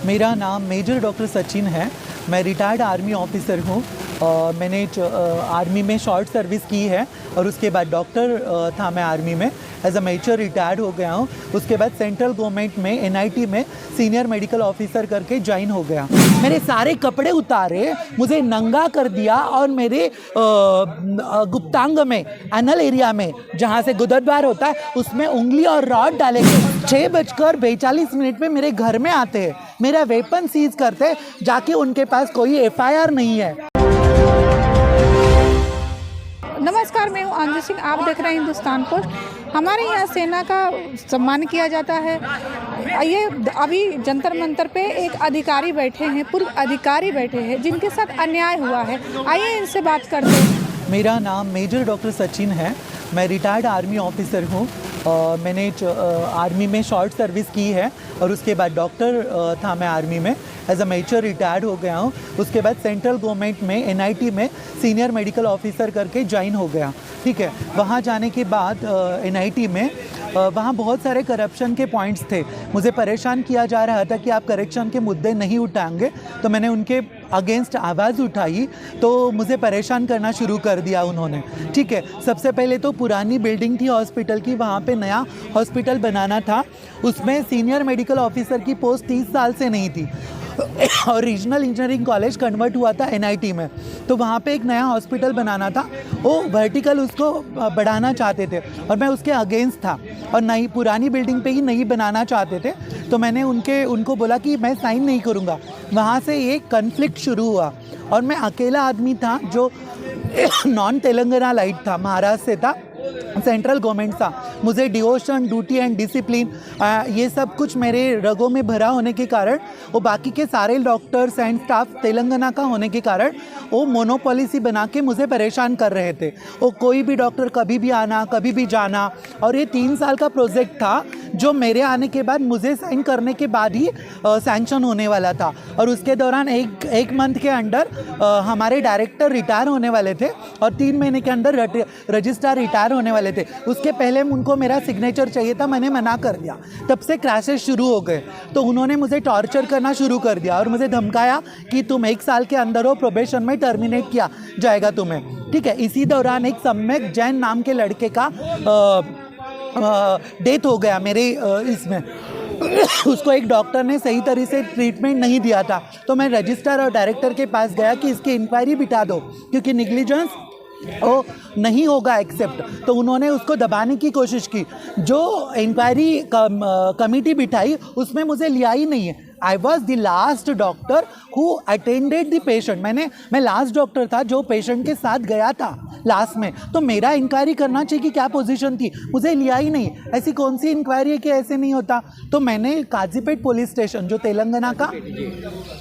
मेरा नाम major doctor Sachin है। मैं रिटायर्ड आर्मी ऑफिसर हूँ। मैंने आर्मी में शॉर्ट सर्विस की है और उसके बाद डॉक्टर था मैं आर्मी में। एज अ मेजर रिटायर्ड हो गया हूँ। उसके बाद सेंट्रल गवर्नमेंट में एनआईटी में सीनियर मेडिकल ऑफिसर करके ज्वाइन हो गया। मेरे सारे कपड़े उतारे, मुझे नंगा कर दिया और मेरे गुप्तांग में, एनल एरिया में जहाँ से गुदद्वार होता है, उसमें उंगली और रॉड डाले गए। 6:42 पे मेरे घर में आते हैं, मेरा वेपन सीज करते, जाके उनके पास कोई एफआईआर नहीं है। नमस्कार, मैं हूँ अंजू सिंह। आप देख रहे हैं हिंदुस्तान पोस्ट। हमारे यहाँ सेना का सम्मान किया जाता है। ये अभी जंतर मंतर पे एक अधिकारी बैठे हैं, पूर्व अधिकारी बैठे हैं, जिनके साथ अन्याय हुआ है। आइए इनसे बात करते हैं। मेरा नाम मेजर डॉक्टर सचिन है। मैं रिटायर्ड आर्मी ऑफिसर हूँ। मैंने आर्मी में शॉर्ट सर्विस की है और उसके बाद डॉक्टर था मैं आर्मी में। एज अ मेजर रिटायर्ड हो गया हूँ। उसके बाद सेंट्रल गवर्नमेंट में एनआईटी में सीनियर मेडिकल ऑफिसर करके ज्वाइन हो गया। ठीक है, वहाँ जाने के बाद एनआईटी में वहाँ बहुत सारे करप्शन के पॉइंट्स थे। मुझे परेशान किया जा रहा था कि आप करप्शन के मुद्दे नहीं उठाएंगे, तो मैंने उनके अगेंस्ट आवाज़ उठाई, तो मुझे परेशान करना शुरू कर दिया उन्होंने। ठीक है, सबसे पहले तो पुरानी बिल्डिंग थी हॉस्पिटल की, वहाँ पे नया हॉस्पिटल बनाना था। उसमें सीनियर मेडिकल ऑफिसर की पोस्ट 30 साल से नहीं थी और रीजनल इंजीनियरिंग कॉलेज कन्वर्ट हुआ था एनआईटी में, तो वहाँ पे एक नया हॉस्पिटल बनाना था। वो वर्टिकल उसको बढ़ाना चाहते थे और मैं उसके अगेंस्ट था और नई पुरानी बिल्डिंग पे ही नहीं बनाना चाहते थे। तो मैंने उनको बोला कि मैं साइन नहीं करूँगा। वहाँ से एक कन्फ्लिक्ट शुरू हुआ और मैं अकेला आदमी था जो नॉन तेलंगाना लाइट था, महाराष्ट्र से था, सेंट्रल गवर्नमेंट था। मुझे डिवोशन, ड्यूटी एंड डिसिप्लिन ये सब कुछ मेरे रगों में भरा होने के कारण, वो बाकी के सारे डॉक्टर्स एंड स्टाफ तेलंगाना का होने के कारण वो मोनोपॉलिसी बना के मुझे परेशान कर रहे थे। वो कोई भी डॉक्टर कभी भी आना, कभी भी जाना। और ये 3 साल का प्रोजेक्ट था जो मेरे आने के बाद, मुझे साइन करने के बाद ही सैंक्शन होने वाला था। और उसके दौरान एक मंथ के अंडर हमारे डायरेक्टर रिटायर होने वाले थे और 3 महीने के अंदर रजिस्ट्रार रिटायर होने वाले थे। उसके पहले उनको मेरा सिग्नेचर चाहिए था, मैंने मना कर दिया। तब से क्रैशेस शुरू हो गए, तो उन्होंने मुझे टॉर्चर करना शुरू कर दिया और मुझे धमकाया कि तुम 1 साल के अंदर हो, प्रोबेशन में टर्मिनेट किया जाएगा तुम्हें। ठीक है, इसी दौरान एक सम्यक जैन नाम के लड़के का डेथ हो गया मेरे इसमें। उसको एक डॉक्टर ने सही तरीके से ट्रीटमेंट नहीं दिया था, तो मैं रजिस्ट्रार और डायरेक्टर के पास गया कि इसकी इंक्वायरी बिठा दो, क्योंकि निग्लिजेंस वो नहीं होगा एक्सेप्ट। तो उन्होंने उसको दबाने की कोशिश की। जो इंक्वायरी कमिटी बिठाई उसमें मुझे लिया ही नहीं है। I was the last doctor who attended the patient. मैं लास्ट डॉक्टर था जो पेशेंट के साथ गया था लास्ट में। तो मेरा इंक्वायरी करना चाहिए कि क्या पोजीशन थी, मुझे लिया ही नहीं। ऐसी कौन सी इंक्वायरी है कि ऐसे नहीं होता। तो मैंने काजीपेट पुलिस स्टेशन, जो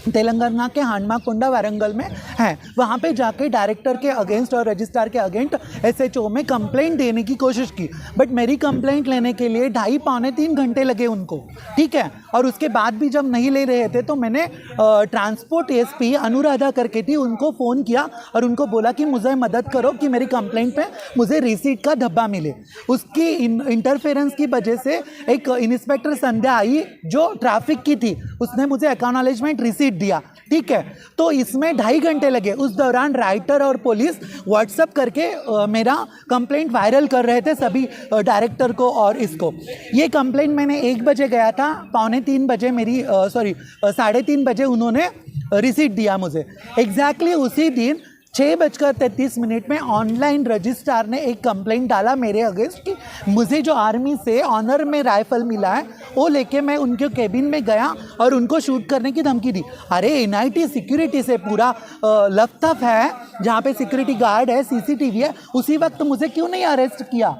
तेलंगाना के हांडमाकोंडा वारंगल में है, वहाँ पे जाके डायरेक्टर के अगेंस्ट और रजिस्ट्रार के अगेंस्ट एसएचओ में कंप्लेंट देने की कोशिश की। बट मेरी कंप्लेंट लेने के लिए 2.5-3 घंटे लगे उनको। ठीक है, और उसके बाद भी जब नहीं ले रहे थे तो मैंने ट्रांसपोर्ट एसपी अनुराधा करके थी, उनको फ़ोन किया और उनको बोला कि मुझे मदद करो कि मेरी कंप्लेंट पे मुझे रिसीट का धब्बा मिले। उसकी इंटरफेरेंस की वजह से एक इंस्पेक्टर संध्या आई जो ट्रैफिक की थी, उसने मुझे एक्नॉलेजमेंट रिसीट दिया। ठीक है, तो इसमें 2.5 घंटे लगे। उस दौरान राइटर और पुलिस व्हाट्सएप करके मेरा कंप्लेंट वायरल कर रहे थे सभी डायरेक्टर को और इसको। ये कंप्लेंट मैंने 1 बजे गया था, 2:45 बजे 3:30 बजे उन्होंने रिसीट दिया मुझे। एग्जैक्टली उसी दिन 6:33 में ऑनलाइन रजिस्ट्रार ने एक कंप्लेंट डाला मेरे अगेंस्ट कि मुझे जो आर्मी से ऑनर में राइफल मिला है वो लेके मैं उनके केबिन में गया और उनको शूट करने की धमकी दी। अरे एनआईटी सिक्योरिटी से पूरा लफतफ है, जहाँ पे सिक्योरिटी गार्ड है, सीसीटीवी है, उसी वक्त मुझे क्यों नहीं अरेस्ट किया।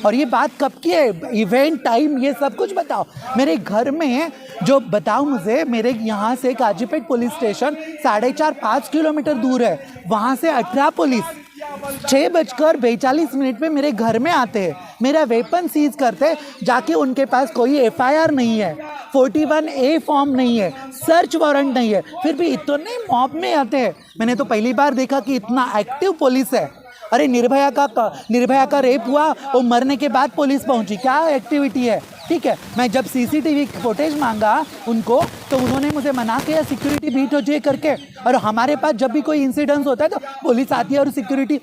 और ये बात कब की है, इवेंट टाइम ये सब कुछ बताओ। मेरे घर में जो बताओ मुझे, मेरे यहाँ से काजीपेट पुलिस स्टेशन 4.5-5 किलोमीटर दूर है, वहाँ से 18 पुलिस 6:42 पे मेरे घर में आते हैं, मेरा वेपन सीज करते, जाके उनके पास कोई एफआईआर नहीं है, 41A फॉर्म नहीं है, सर्च वारंट नहीं है, फिर भी इतने मॉब में आते हैं। मैंने तो पहली बार देखा कि इतना एक्टिव पुलिस है। अरे निर्भया का रेप हुआ, वो मरने के बाद पुलिस पहुंची, क्या एक्टिविटी है। ठीक है। मैं जब सीसीटीवी फुटेज मांगा उनको तो उन्होंने मुझे मना किया सिक्योरिटी बीट हो जाए करके। और हमारे पास जब भी कोई इंसिडेंस होता है तो पुलिस आती है और सिक्योरिटी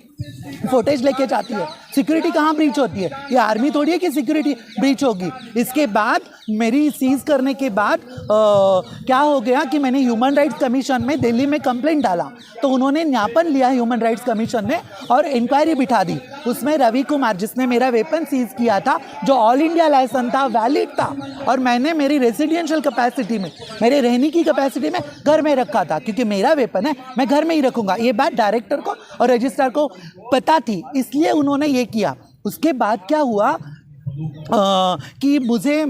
फुटेज लेके जाती है। सिक्योरिटी कहाँ ब्रीच होती है? ये आर्मी थोड़ी है कि सिक्योरिटी ब्रीच होगी। इसके बाद मेरी सीज करने के बाद क्या हो गया कि मैंने ह्यूमन राइट्स कमीशन में दिल्ली में कंप्लेंट डाला तो उन्होंने ज्ञापन लिया ह्यूमन राइट्स कमीशन ने और इंक्वायरी बिठा दी। उसमें रवि कुमार जिसने मेरा वेपन सीज किया था, जो ऑल इंडिया लाइसेंस था, वैलिड था, और मैंने मेरी रेसिडेंशियल कैपेसिटी में, मेरे रहने की कैपेसिटी में घर में रखा था, क्योंकि मेरा वेपन है, मैं घर में ही रखूंगा। ये बात डायरेक्टर को और रजिस्ट्रार को पता थी, इसलिए उन्होंने ये किया। उसके बाद क्या हुआ कि मुझे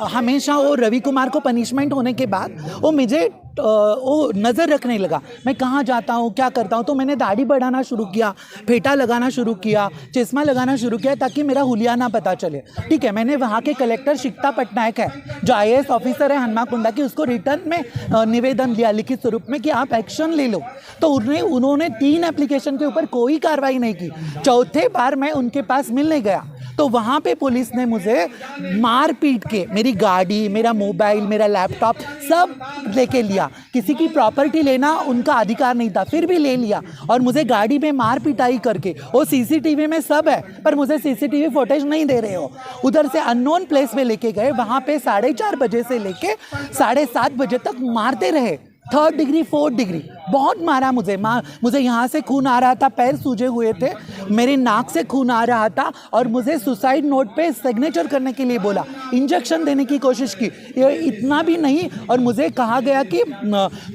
हमेशा वो रवि कुमार को पनिशमेंट होने के बाद वो मुझे वो नज़र रखने लगा, मैं कहाँ जाता हूँ, क्या करता हूँ। तो मैंने दाढ़ी बढ़ाना शुरू किया, फेटा लगाना शुरू किया, चश्मा लगाना शुरू किया, ताकि मेरा हुलिया ना पता चले। ठीक है, मैंने वहाँ के कलेक्टर शिक्ता पटनायक है, जो IAS ऑफिसर है हनुमाकुंडा की, उसको रिटर्न में निवेदन दिया लिखित स्वरूप में कि आप एक्शन ले लो। तो उन्होंने 3 एप्लीकेशन के ऊपर कोई कार्रवाई नहीं की। चौथे बार मैं उनके पास मिलने गया तो वहाँ पे पुलिस ने मुझे मार पीट के मेरी गाड़ी, मेरा मोबाइल, मेरा लैपटॉप सब लेके लिया। किसी की प्रॉपर्टी लेना उनका अधिकार नहीं था, फिर भी ले लिया और मुझे गाड़ी में मार पिटाई करके, वो सीसीटीवी में सब है पर मुझे सीसीटीवी फुटेज नहीं दे रहे हो। उधर से अननोन प्लेस में लेके गए, वहाँ पे 4:30 बजे से लेके 7:30 बजे तक मारते रहे। 3rd डिग्री 4th डिग्री बहुत मारा मुझे यहाँ से खून आ रहा था, पैर सूजे हुए थे, मेरे नाक से खून आ रहा था और मुझे सुसाइड नोट पे सिग्नेचर करने के लिए बोला, इंजेक्शन देने की कोशिश की। ये इतना भी नहीं, और मुझे कहा गया कि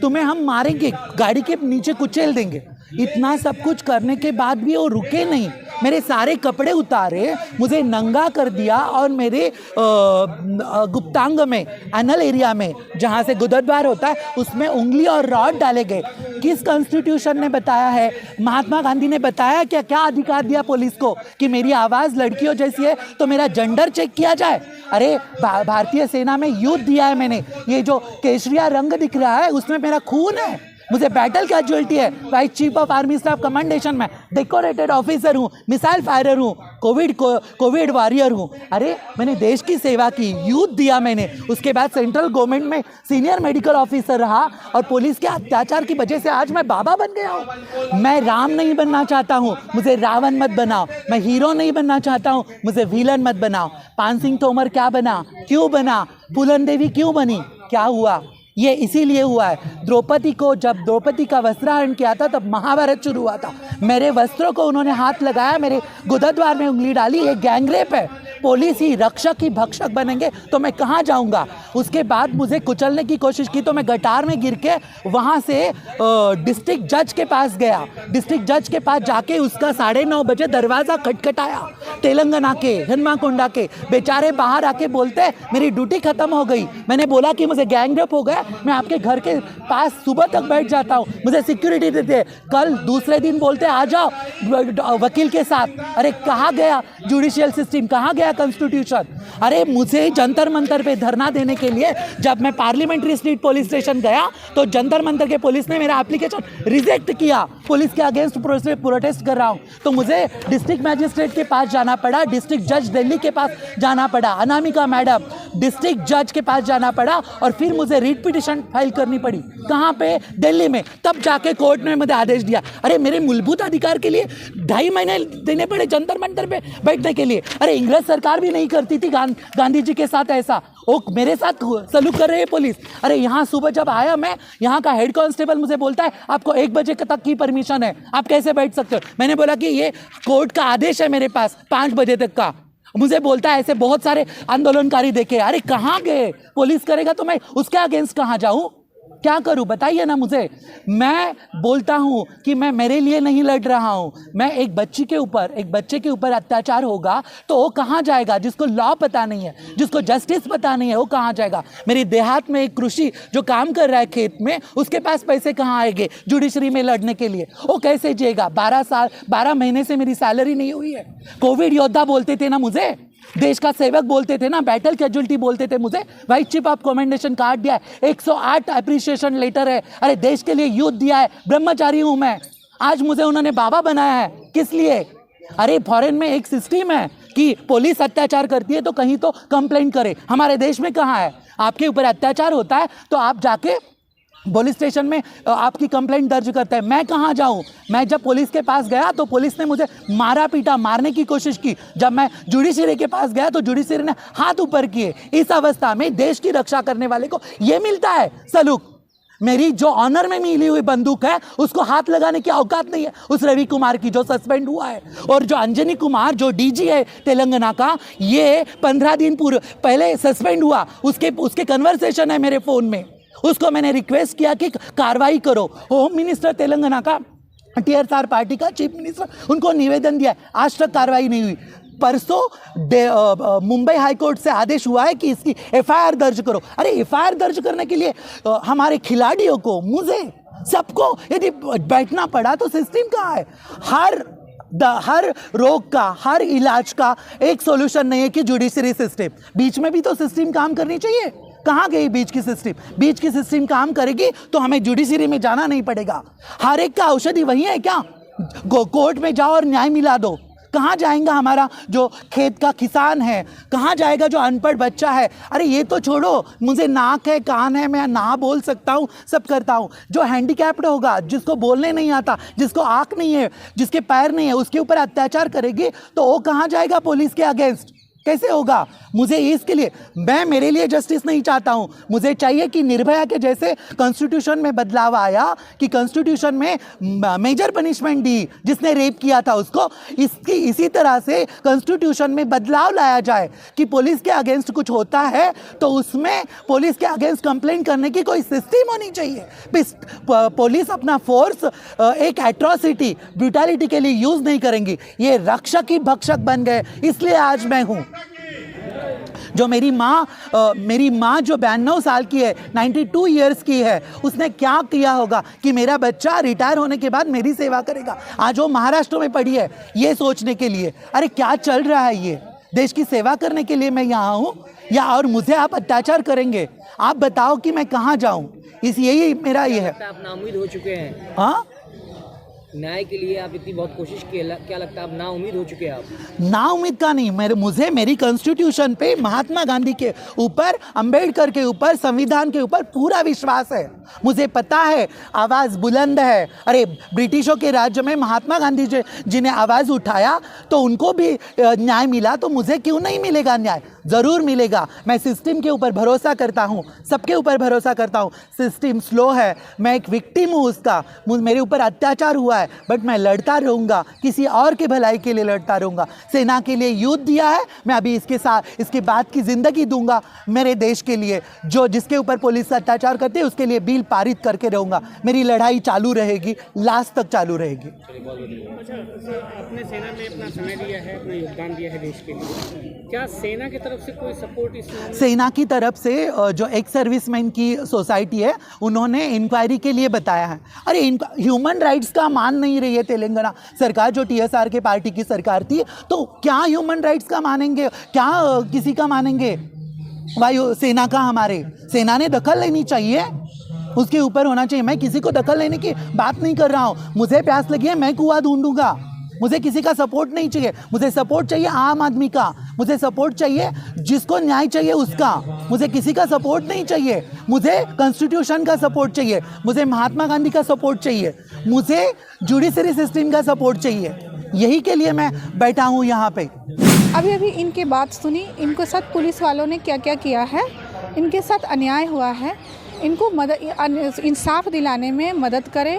तुम्हें हम मारेंगे, गाड़ी के नीचे कुचल देंगे। इतना सब कुछ करने के बाद भी वो रुके नहीं, मेरे सारे कपड़े उतारे, मुझे नंगा कर दिया और मेरे गुप्तांग में, एनल एरिया में जहाँ से गुदद्वार होता है, उसमें उंगली और रॉड डाले गए। किस कॉन्स्टिट्यूशन ने बताया है? महात्मा गांधी ने बताया क्या अधिकार दिया पुलिस को कि मेरी आवाज़ लड़कियों जैसी है तो मेरा जेंडर चेक किया जाए? अरे भारतीय सेना में युद्ध दिया है मैंने, ये जो केसरिया रंग दिख रहा है उसमें मेरा खून है, मुझे बैटल कैजुअलिटी है, vice chief of army staff commendation में डेकोरेटेड ऑफिसर हूँ, मिसाइल फायरर हूँ, कोविड वॉरियर हूँ। अरे मैंने देश की सेवा की, युद्ध दिया मैंने, उसके बाद सेंट्रल गवर्नमेंट में सीनियर मेडिकल ऑफिसर रहा और पुलिस के अत्याचार की वजह से आज मैं बाबा बन गया हूँ। मैं राम नहीं बनना चाहता हूँ, मुझे रावण मत बनाओ। मैं हीरो नहीं बनना चाहता हूँ, मुझे विलन मत बनाओ। पान सिंह तोमर क्या बना, क्यों बना? फूलन देवी क्यों बनी, क्या हुआ? ये इसीलिए हुआ है। जब द्रौपदी का वस्त्रहरण किया था तब महाभारत शुरू हुआ था। मेरे वस्त्रों को उन्होंने हाथ लगाया, मेरे गुदद्वार में उंगली डाली, ये गैंगरेप है। पुलिस ही रक्षक ही भक्षक बनेंगे तो मैं कहाँ जाऊँगा? उसके बाद मुझे कुचलने की कोशिश की तो मैं गटार में गिर के वहाँ से डिस्ट्रिक्ट जज के पास गया। डिस्ट्रिक्ट जज के पास जाके उसका 9:30 बजे दरवाज़ा खटखटाया। तेलंगाना के हनुमाकुंडा के बेचारे बाहर आके बोलते मेरी ड्यूटी खत्म हो गई। मैंने बोला कि मुझे गैंगरेप हो गया, मैं आपके घर के पास सुबह तक बैठ जाता हूँ, मुझे सिक्योरिटी देते। कल दूसरे दिन बोलते आ जाओ वकील के साथ। अरे कहाँ गया जुडिशियल सिस्टम, कहाँ गया कॉन्स्टिट्यूशन? अरे मुझे जंतर मंतर पे धरना देने के लिए जब मैं पार्लियामेंट्री स्ट्रीट पुलिस स्टेशन गया तो जंतर मंतर के पुलिस ने मेरा एप्लीकेशन रिजेक्ट किया। पुलिस के अगेंस्ट प्रोटेस्ट कर रहा हूँ तो मुझे डिस्ट्रिक्ट मैजिस्ट्रेट के पास जाना पड़ा, डिस्ट्रिक्ट जज दिल्ली के पास जाना पड़ा, अनामिका मैडम डिस्ट्रिक्ट जज के पास जाना पड़ा और फिर मुझे रीट पिटिशन फाइल करनी पड़ी। कहाँ पे? दिल्ली में। तब जाके कोर्ट ने मुझे आदेश दिया। अरे मेरे मूलभूत अधिकार के लिए 2.5 महीने देने पड़े जंतर मंतर पे बैठने के लिए। अरे इंग्रज सरकार भी नहीं करती थी गांधी जी के साथ ऐसा, वो मेरे साथ सलूक कर रहे हैं पुलिस। अरे यहाँ सुबह जब आया मैं, यहाँ का हेड कांस्टेबल मुझे बोलता है आपको 1 बजे तक की परमिशन है, आप कैसे बैठ सकते हो? मैंने बोला कि ये कोर्ट का आदेश है मेरे पास 5 बजे तक का। मुझे बोलता है ऐसे बहुत सारे आंदोलनकारी देखे। अरे कहाँ गए? पुलिस करेगा तो मैं उसके अगेंस्ट कहाँ जाऊँ? क्या करूं बताइए ना मुझे। मैं बोलता हूं कि मैं मेरे लिए नहीं लड़ रहा हूं, मैं एक बच्चे के ऊपर अत्याचार होगा तो वो कहाँ जाएगा? जिसको लॉ पता नहीं है, जिसको जस्टिस पता नहीं है, वो कहाँ जाएगा? मेरे देहात में एक कृषि जो काम कर रहा है खेत में, उसके पास पैसे कहाँ आएंगे जुडिशरी में लड़ने के लिए? वो कैसे जिएगा? 12 महीने से मेरी सैलरी नहीं हुई है। कोविड योद्धा बोलते थे ना मुझे, देश का सेवक बोलते थे ना, बैटल कैजुअलिटी बोलते थे मुझे। Vice chief of commendation card दिया है, 108 अप्रिसिएशन लेटर है। अरे देश के लिए युद्ध दिया है, ब्रह्मचारी हूं मैं। आज मुझे उन्होंने बाबा बनाया है, किस लिए? अरे फॉरेन में एक सिस्टम है कि पुलिस अत्याचार करती है तो कहीं तो कंप्लेंट करे। हमारे देश में कहाँ है? आपके ऊपर अत्याचार होता है तो आप जाके पुलिस स्टेशन में आपकी कंप्लेंट दर्ज करते हैं। मैं कहाँ जाऊँ? मैं जब पुलिस के पास गया तो पुलिस ने मुझे मारा पीटा, मारने की कोशिश की। जब मैं जुडिशरी के पास गया तो जुडिशरी ने हाथ ऊपर किए। इस अवस्था में देश की रक्षा करने वाले को ये मिलता है सलूक। मेरी जो ऑनर में मिली हुई बंदूक है उसको हाथ लगाने की औकात नहीं है उस रवि कुमार की जो सस्पेंड हुआ है। और जो अंजनी कुमार जो डीजी है तेलंगाना का, ये 15 दिन पहले सस्पेंड हुआ। उसके कन्वर्सेशन है मेरे फ़ोन में। उसको मैंने रिक्वेस्ट किया कि कार्रवाई करो। होम मिनिस्टर तेलंगाना का, TRS पार्टी का चीफ मिनिस्टर, उनको निवेदन दिया, आज तक कार्रवाई नहीं हुई। परसों मुंबई हाई कोर्ट से आदेश हुआ है कि इसकी FIR दर्ज करो। अरे FIR दर्ज करने के लिए हमारे खिलाड़ियों को, मुझे, सबको यदि बैठना पड़ा तो सिस्टम कहाँ है? हर रोग का, हर इलाज का एक सॉल्यूशन नहीं है कि जुडिशरी सिस्टम। बीच में भी तो सिस्टम काम करनी चाहिए। कहाँ गई बीच की सिस्टम? बीच की सिस्टम काम करेगी तो हमें जुडिशरी में जाना नहीं पड़ेगा। हर एक का औषधि वही है क्या? कोर्ट में जाओ और न्याय मिला दो। कहाँ जाएगा हमारा जो खेत का किसान है? कहाँ जाएगा जो अनपढ़ बच्चा है? अरे ये तो छोड़ो, मुझे नाक है, कान है, मैं ना बोल सकता हूँ, सब करता हूँ। जो हैंडीकैप्ड होगा, जिसको बोलने नहीं आता, जिसको आँख नहीं है, जिसके पैर नहीं है, उसके ऊपर अत्याचार करेगी तो वो कहाँ जाएगा पुलिस के अगेंस्ट? कैसे होगा? मुझे इसके लिए, मैं मेरे लिए जस्टिस नहीं चाहता हूँ। मुझे चाहिए कि निर्भया के जैसे कॉन्स्टिट्यूशन में बदलाव आया कि कॉन्स्टिट्यूशन में मेजर पनिशमेंट दी, जिसने रेप किया था उसको। इसी तरह से कॉन्स्टिट्यूशन में बदलाव लाया जाए कि पुलिस के अगेंस्ट कुछ होता है तो उसमें पुलिस के अगेंस्ट कंप्लेंट करने की कोई सिस्टम होनी चाहिए। पुलिस अपना फोर्स एक एट्रॉसिटी, ब्रूटैलिटी के लिए यूज़ नहीं करेंगी। ये रक्षक ही भक्षक बन गए, इसलिए आज मैं हूँ। जो मेरी माँ जो 92 साल की है, 92 इयर्स की है, उसने क्या किया होगा कि मेरा बच्चा रिटायर होने के बाद मेरी सेवा करेगा। आज वो महाराष्ट्र में पड़ी है ये सोचने के लिए। अरे क्या चल रहा है? ये देश की सेवा करने के लिए मैं यहाँ हूँ या और मुझे आप अत्याचार करेंगे? आप बताओ कि मैं कहाँ जाऊँ? यही मेरा ये है। आप नाउम्मीद हो चुके हैं। हाँ, न्याय के लिए आप इतनी बहुत कोशिश की, क्या लगता है आप नाउम्मीद हो चुके हैं? आप नाउम्मीद का नहीं, मुझे मेरी कॉन्स्टिट्यूशन पे, महात्मा गांधी के ऊपर, अंबेडकर के ऊपर, संविधान के ऊपर पूरा विश्वास है। मुझे पता है आवाज़ बुलंद है। अरे ब्रिटिशों के राज्य में महात्मा गांधी जी ने आवाज़ उठाया तो उनको भी न्याय मिला, तो मुझे क्यों नहीं मिलेगा न्याय? ज़रूर मिलेगा। मैं सिस्टम के ऊपर भरोसा करता हूँ, सबके ऊपर भरोसा करता हूँ। सिस्टम स्लो है, मैं एक विक्टिम हूँ उसका, मेरे ऊपर अत्याचार हुआ है, बट मैं लड़ता रहूँगा, किसी और के भलाई के लिए लड़ता रहूँगा। सेना के लिए युद्ध दिया है, मैं अभी इसके बाद की ज़िंदगी दूंगा मेरे देश के लिए। जिसके ऊपर पुलिस अत्याचार करती है उसके लिए बिल पारित करके रहूँगा। मेरी लड़ाई चालू रहेगी, लास्ट तक चालू रहेगी। अच्छा, आपने सेना में अपना समय दिया है, अपना योगदान दिया है देश के लिए। क्या सेना की तरफ से कोई सपोर्ट इस मामले? सेना की तरफ से जो एक्स सर्विसमैन की सोसाइटी है उन्होंने इंक्वायरी के लिए बताया है। अरे ह्यूमन राइट्स का मान नहीं रही है तेलंगाना सरकार, जो TSR के पार्टी की सरकार थी, तो क्या ह्यूमन राइट्स का मानेंगे? क्या किसी का मानेंगे? वायु सेना का, हमारे सेना ने दखल लेनी चाहिए, उसके ऊपर होना चाहिए। मैं किसी को दखल लेने की बात नहीं कर रहा हूँ। मुझे प्यास लगी है, मैं कुआं ढूंढूंगा। मुझे किसी का सपोर्ट नहीं चाहिए। मुझे सपोर्ट चाहिए आम आदमी का, मुझे सपोर्ट चाहिए जिसको न्याय चाहिए उसका। मुझे किसी का सपोर्ट नहीं चाहिए। मुझे कॉन्स्टिट्यूशन का सपोर्ट चाहिए, मुझे महात्मा गांधी का सपोर्ट चाहिए, मुझे जुडिशरी सिस्टम का सपोर्ट चाहिए। यही के लिए मैं बैठा हूँ यहाँ पे। अभी इनकी बात सुनी, इनके साथ पुलिस वालों ने क्या क्या किया है, इनके साथ अन्याय हुआ है, इनको इंसाफ दिलाने में मदद करें।